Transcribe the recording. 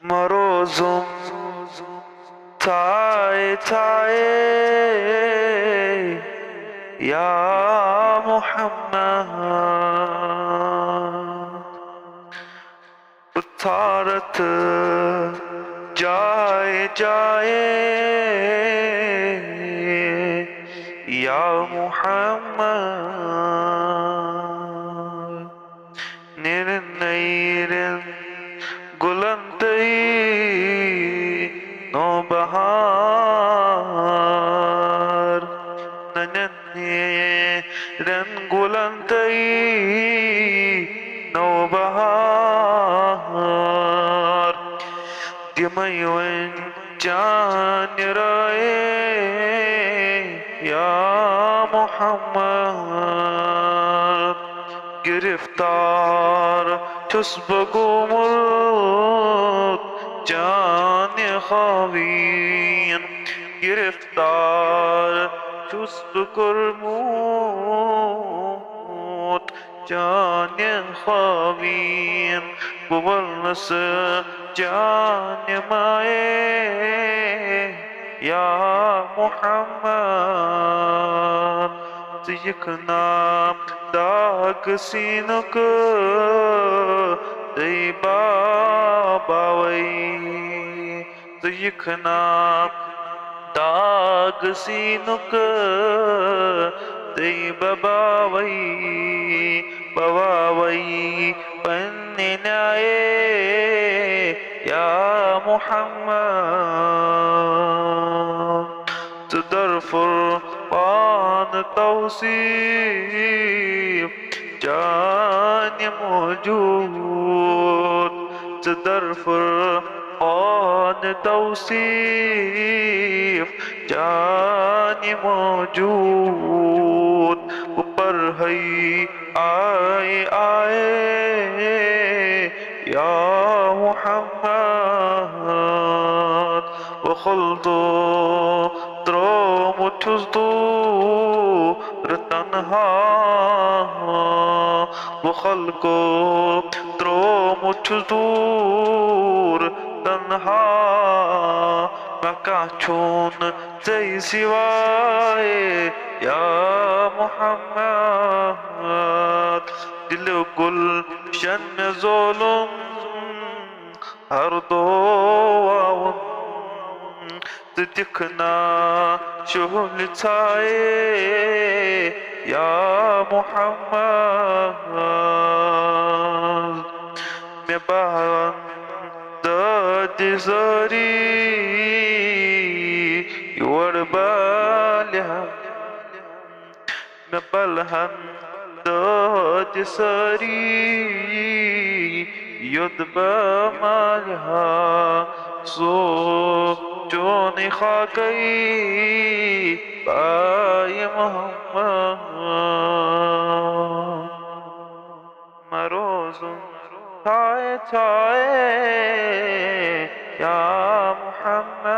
Marozum tae tae ya Muhammad उतारत जाए जाए या मुहम्मद निर्नयरन गुलंतई नौबहार नन्हेरन गुलंतई नौबहार दिमयवन जान राए या मोहम्मद गिरफ्तार छुस्बगुमुल जान खावीन गिरफ्तार छुस्बगुमुल जान खावीन बुवलस जान माए या मुहम्मद सियखना दाग सीनुक दैबा बावई सियखना दाग सीनुक दैबा बावई बवावई पन्नाए या मुहम्मद तदरफुर पान तौसीफ जान मौजूद तदरफुर पान तौसीफ जान मौजूद ऊपर है आए आए या मुहम्मद वखुल्दो मुठुज़दूर तन्हा वखल्को त्रो मुठुज़दूर तन्हा मकाचून जय सिवाए या मुहम्मद दिल गुलशन में ज़ुल्म हर दो दिखना शुहुल छाए या मुहम्मद मैं बंद दिसरी युरबालिया मैं बलहन दिसरी युद्ध मालिया सो जोनी खाकई बाय मोहम्मद मरोज़ुम थाए थाए या मुहम्मद